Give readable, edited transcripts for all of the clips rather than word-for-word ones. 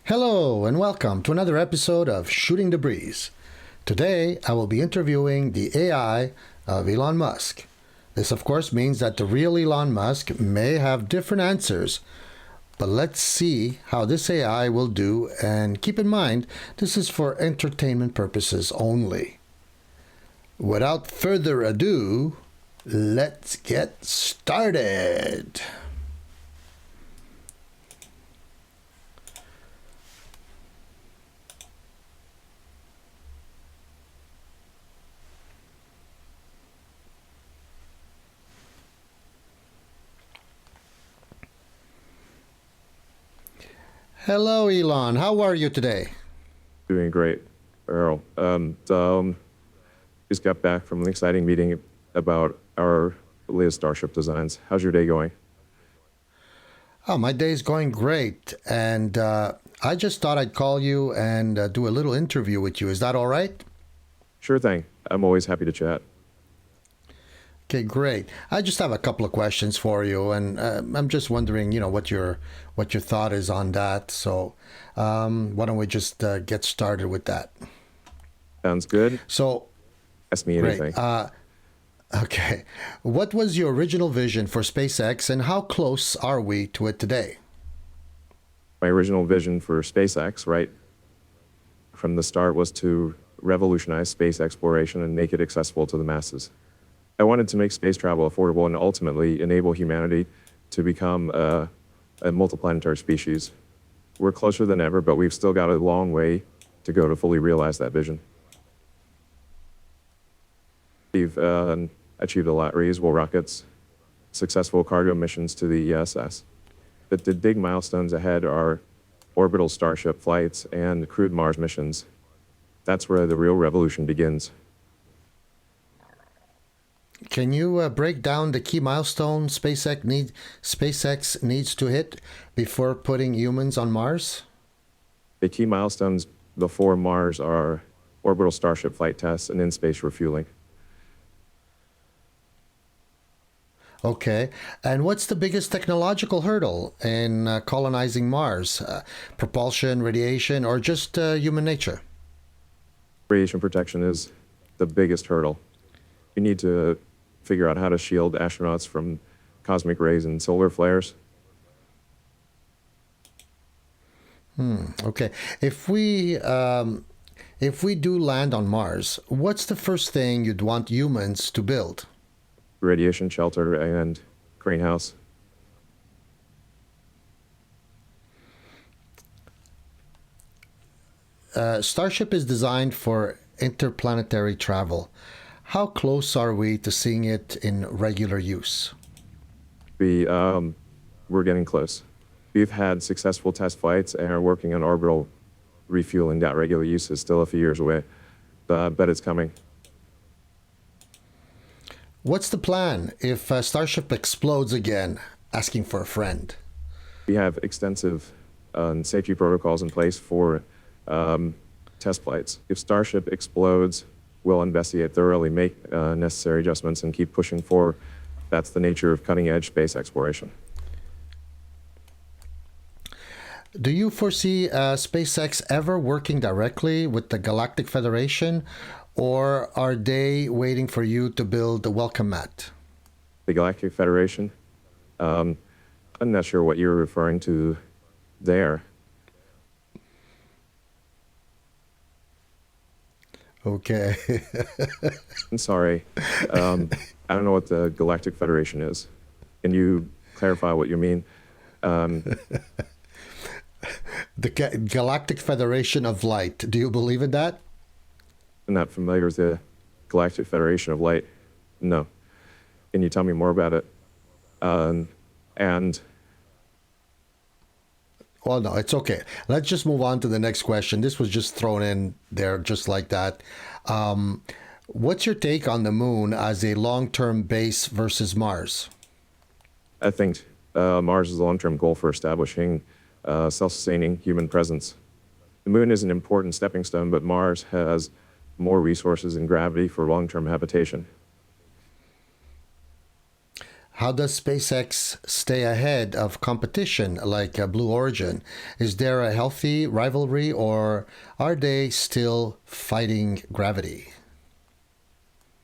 Hello and welcome to another episode of Shooting the Breeze. Today I will be interviewing the AI of Elon Musk. This of course means that the real Elon Musk may have different answers, but let's see how this AI will do, and keep in mind this is for entertainment purposes only. Without further ado, let's get started. Hello, Elon. How are you today? Doing great, Earl. Just got back from an exciting meeting about our latest Starship designs. How's your day going? Oh, my day's going great. And I just thought I'd call you and do a little interview with you. Is that all right? Sure thing. I'm always happy to chat. Okay, great. I just have a couple of questions for you, and I'm just wondering, what your thought is on that. So, why don't we just get started with that? Sounds good. So, Ask me great. anything. Okay. What was your original vision for SpaceX, and how close are we to it today? My original vision for SpaceX, right from the start, was to revolutionize space exploration and make it accessible to the masses. I wanted to make space travel affordable and ultimately enable humanity to become a multiplanetary species. We're closer than ever, but we've still got a long way to go to fully realize that vision. We've achieved a lot: reusable rockets, successful cargo missions to the ESS. But the big milestones ahead are orbital Starship flights and crewed Mars missions. That's where the real revolution begins. Can you break down the key milestones SpaceX needs to hit before putting humans on Mars? The key milestones before Mars are orbital Starship flight tests and in-space refueling. Okay. And what's the biggest technological hurdle in colonizing Mars? Propulsion, radiation, or just human nature? Radiation protection is the biggest hurdle. You need to figure out how to shield astronauts from cosmic rays and solar flares. Okay. If we do land on Mars, what's the first thing you'd want humans to build? Radiation shelter and greenhouse. Starship is designed for interplanetary travel. How close are we to seeing it in regular use? We're getting close. We've had successful test flights and are working on orbital refueling. That regular use is still a few years away, but it's coming. What's the plan if Starship explodes again, asking for a friend? We have extensive safety protocols in place for test flights. If Starship explodes, we'll investigate thoroughly, make necessary adjustments, and keep pushing forward. That's the nature of cutting-edge space exploration. Do you foresee SpaceX ever working directly with the Galactic Federation, or are they waiting for you to build the welcome mat? The Galactic Federation, I'm not sure what you're referring to there. Okay. I'm sorry. I don't know what the Galactic Federation is. Can you clarify what you mean? The Galactic Federation of Light. Do you believe in that? I'm not familiar with the Galactic Federation of Light. No. Can you tell me more about it? And Well, no, it's okay. Let's just move on to the next question. This was just thrown in there just like that. What's your take on the moon as a long-term base versus Mars? I think Mars is a long-term goal for establishing self-sustaining human presence. The moon is an important stepping stone, but Mars has more resources and gravity for long-term habitation. How does SpaceX stay ahead of competition like Blue Origin? Is there a healthy rivalry or are they still fighting gravity?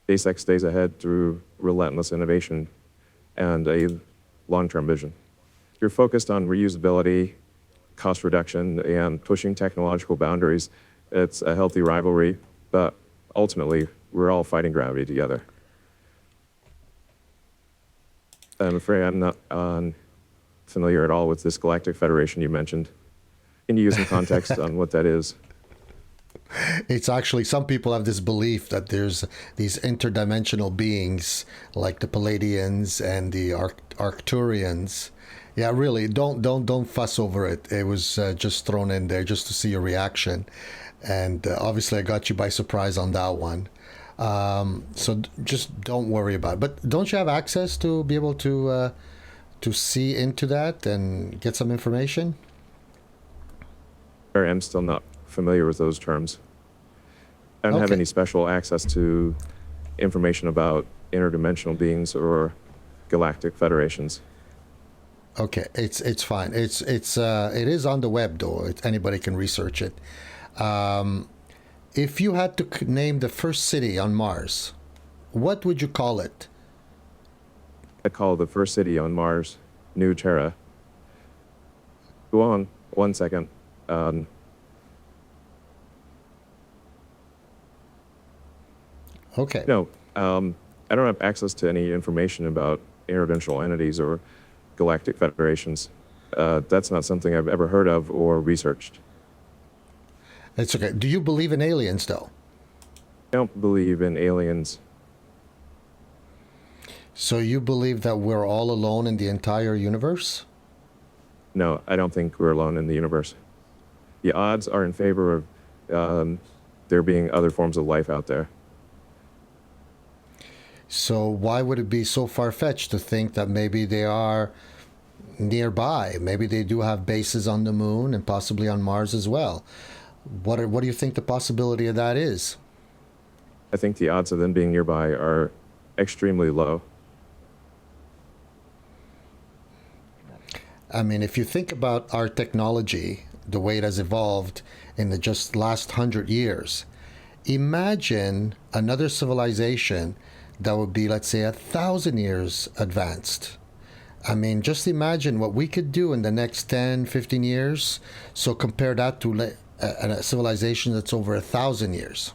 SpaceX stays ahead through relentless innovation and a long-term vision. You're focused on reusability, cost reduction, and pushing technological boundaries. It's a healthy rivalry, but ultimately, we're all fighting gravity together. I'm afraid I'm not familiar at all with this Galactic Federation you mentioned. Can you use some context on what that is? It's actually, some people have this belief that there's these interdimensional beings like the Palladians and the Arcturians. Yeah, really, don't fuss over it. It was just thrown in there just to see your reaction, and obviously I got you by surprise on that one. So just don't worry about it. But don't you have access to be able to see into that and get some information? I'm still not familiar with those terms. I don't have Okay. any special access to information about interdimensional beings or galactic federations. Okay, it's fine. It is on the web though. Anybody can research it. Um, if you had to name the first city on Mars, what would you call it? I call the first city on Mars New Terra. Go on, one second. Um, Okay. no, I don't have access to any information about interdimensional entities or galactic federations. That's not something I've ever heard of or researched. It's okay. Do you believe in aliens though? I don't believe in aliens. So you believe that we're all alone in the entire universe? No, I don't think we're alone in the universe. The odds are in favor of there being other forms of life out there. So why would it be so far-fetched to think that maybe they are nearby? Maybe they do have bases on the moon and possibly on Mars as well. What do you think the possibility of that is? I think the odds of them being nearby are extremely low. I mean, if you think about our technology, the way it has evolved in the just last 100 years, imagine another civilization that would be, let's say, 1,000 years advanced. I mean, just imagine what we could do in the next 10, 15 years. So compare that to a civilization that's over 1,000 years.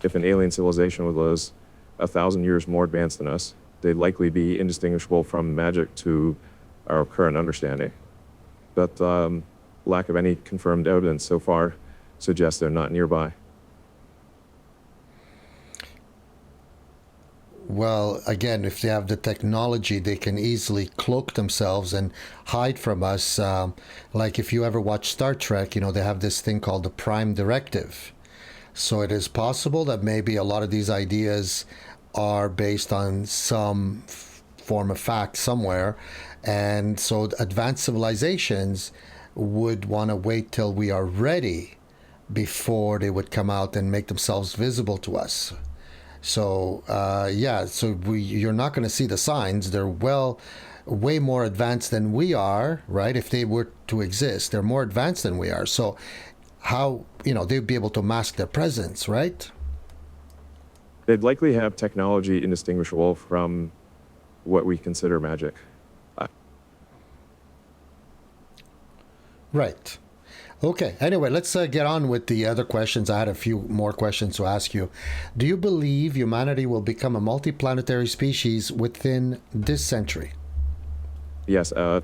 If an alien civilization was 1,000 years more advanced than us, they'd likely be indistinguishable from magic to our current understanding. But lack of any confirmed evidence so far suggests they're not nearby. Well, again, if they have the technology, they can easily cloak themselves and hide from us. Like if you ever watch Star Trek, they have this thing called the Prime Directive. So it is possible that maybe a lot of these ideas are based on some form of fact somewhere. And so advanced civilizations would want to wait till we are ready before they would come out and make themselves visible to us. So yeah, so you're not going to see the signs. They're way more advanced than we are, right? If they were to exist, they're more advanced than we are. So how they'd be able to mask their presence, right? They'd likely have technology indistinguishable from what we consider magic. Right. Okay. Anyway, let's get on with the other questions. I had a few more questions to ask you. Do you believe humanity will become a multiplanetary species within this century? Yes, I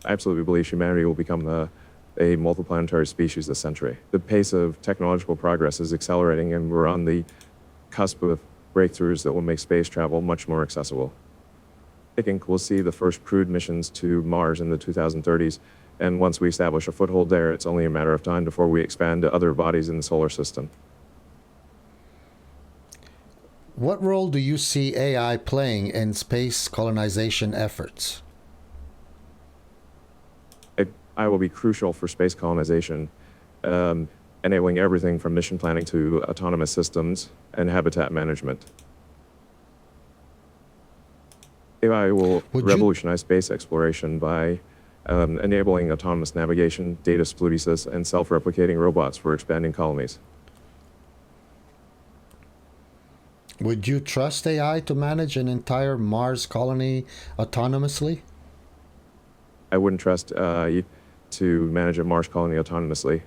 absolutely believe humanity will become a multiplanetary species this century. The pace of technological progress is accelerating, and we're on the cusp of breakthroughs that will make space travel much more accessible. I think we'll see the first crewed missions to Mars in the 2030s, and once we establish a foothold there, it's only a matter of time before we expand to other bodies in the solar system. What role do you see AI playing in space colonization efforts? I will be crucial for space colonization, enabling everything from mission planning to autonomous systems and habitat management. AI will Would you revolutionize space exploration by enabling autonomous navigation, data splodesis, and self-replicating robots for expanding colonies. would you trust AI to manage an entire Mars colony autonomously? I wouldn't trust you to manage a Mars colony autonomously.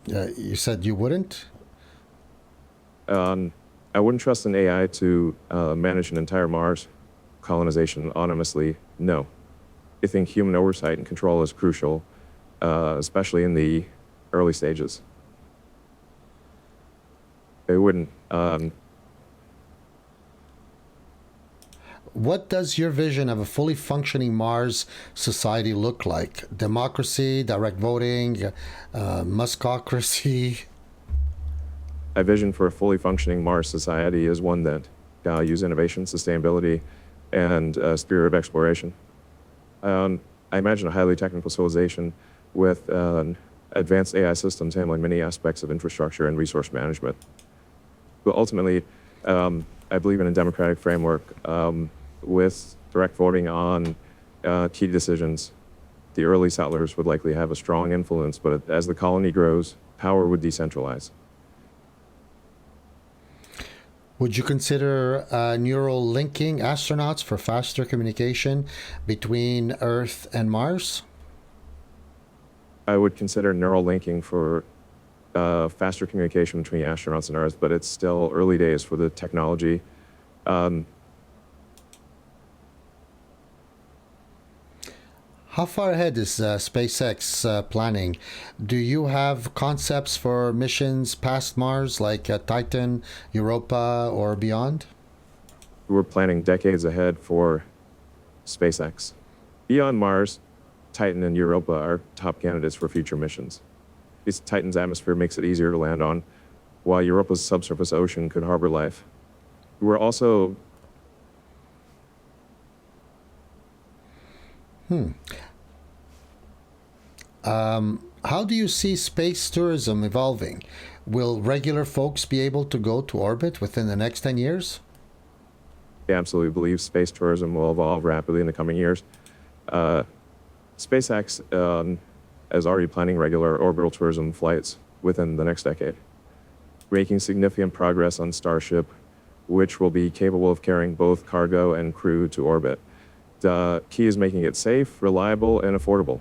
You said you wouldn't? Um, I wouldn't trust an AI to manage an entire Mars colonization autonomously. No. I think human oversight and control is crucial, especially in the early stages. It wouldn't. What does your vision of a fully functioning Mars society look like? Democracy, direct voting, Muskocracy? I vision for a fully functioning Mars society is one that values innovation, sustainability, and spirit of exploration. I imagine a highly technical civilization with advanced AI systems handling many aspects of infrastructure and resource management. But ultimately, I believe in a democratic framework with direct voting on key decisions. The early settlers would likely have a strong influence, but as the colony grows, power would decentralize. Would you consider neural linking astronauts for faster communication between Earth and Mars? I would consider neural linking for faster communication between astronauts and Earth, but it's still early days for the technology. Um, How far ahead is SpaceX planning? Do you have concepts for missions past Mars like Titan, Europa, or beyond? we're planning decades ahead for SpaceX. Beyond Mars, Titan and Europa are top candidates for future missions. Titan's atmosphere makes it easier to land on, while Europa's subsurface ocean could harbor life. We're also How do you see space tourism evolving? Will regular folks be able to go to orbit within the next 10 years? absolutely believe space tourism will evolve rapidly in the coming years. Uh, SpaceX is already planning regular orbital tourism flights within the next decade, making significant progress on Starship, which will be capable of carrying both cargo and crew to orbit. The key is making it safe, reliable, and affordable.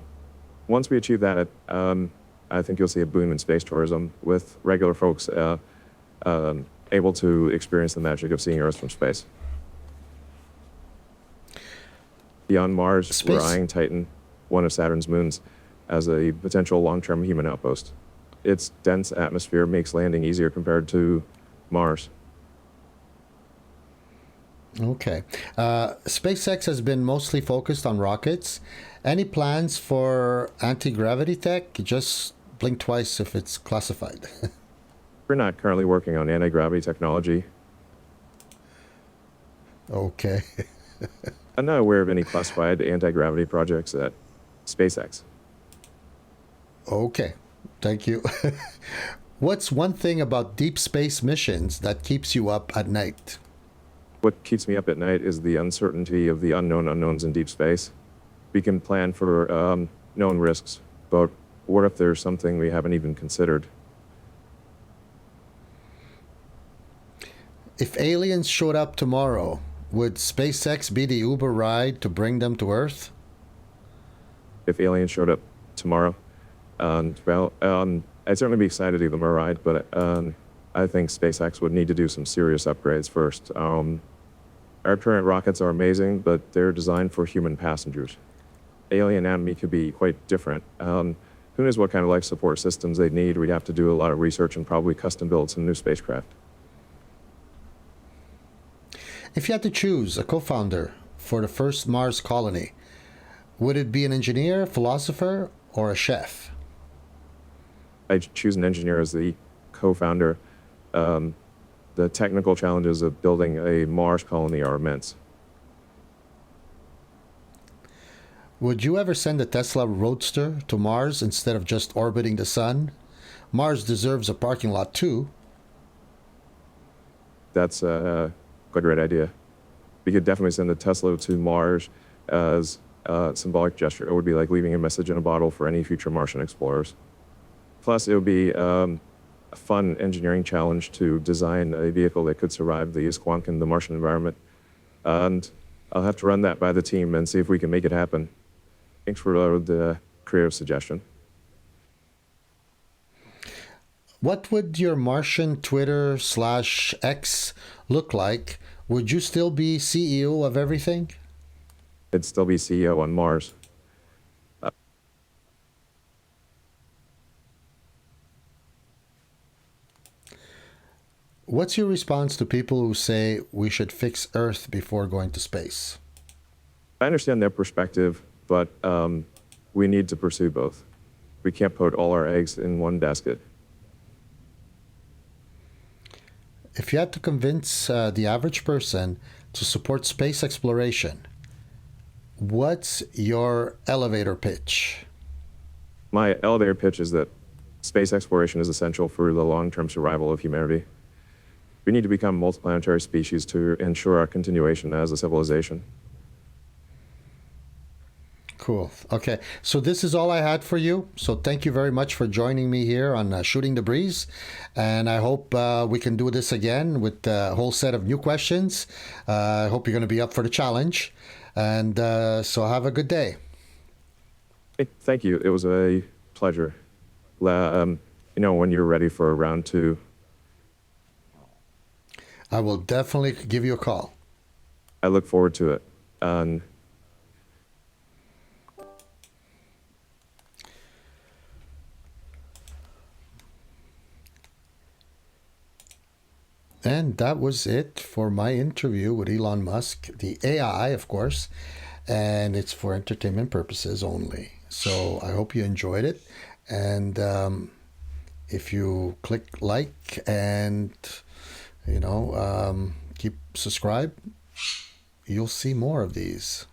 Once we achieve that, I think you'll see a boom in space tourism with regular folks able to experience the magic of seeing Earth from space. Beyond Mars, we're Space. eyeing Titan, one of Saturn's moons, as a potential long-term human outpost. Its dense atmosphere makes landing easier compared to Mars. Okay. SpaceX has been mostly focused on rockets. Any plans for anti gravity tech? Just blink twice if it's classified. We're not currently working on anti-gravity technology. Okay. I'm not aware of any classified anti-gravity projects at SpaceX. Okay. Thank you. What's one thing about deep space missions that keeps you up at night? What keeps me up at night is the uncertainty of the unknown unknowns in deep space. We can plan for known risks, but what if there's something we haven't even considered? If aliens showed up tomorrow, would SpaceX be the Uber ride to bring them to Earth? If aliens showed up tomorrow, I'd certainly be excited to give them a ride, but I think SpaceX would need to do some serious upgrades first. Our current rockets are amazing, but they're designed for human passengers. Alien anatomy could be quite different. Who knows what kind of life support systems they'd need? We'd have to do a lot of research and probably custom build some new spacecraft. If you had to choose a co founder for the first Mars colony, would it be an engineer, philosopher, or a chef? I'd choose an engineer as the co-founder. The technical challenges of building a Mars colony are immense. Would you ever send a Tesla Roadster to Mars instead of just orbiting the sun? Mars deserves a parking lot too. That's quite a great idea. We could definitely send a Tesla to Mars as a symbolic gesture. It would be like leaving a message in a bottle for any future Martian explorers. Plus, it would be a fun engineering challenge to design a vehicle that could survive the squonk in the Martian environment. And I'll have to run that by the team and see if we can make it happen. Thanks for the creative suggestion. What would your Martian Twitter/X look like? Would you still be CEO of everything? I'd still be CEO on Mars. What's your response to people who say we should fix Earth before going to space? I understand their perspective, but we need to pursue both. We can't put all our eggs in one basket. If you had to convince the average person to support space exploration, what's your elevator pitch? My elevator pitch is that space exploration is essential for the long-term survival of humanity. We need to become a multiplanetary species to ensure our continuation as a civilization. Cool. Okay. So this is all I had for you. So thank you very much for joining me here on Shooting the Breeze. And I hope we can do this again with a whole set of new questions. I hope you're going to be up for the challenge. And so have a good day. Hey, thank you. It was a pleasure. When you're ready for round two. I will definitely give you a call. I look forward to it. And And that was it for my interview with Elon Musk, the AI, of course, and it's for entertainment purposes only. So I hope you enjoyed it. And if you click like and, keep subscribe, you'll see more of these.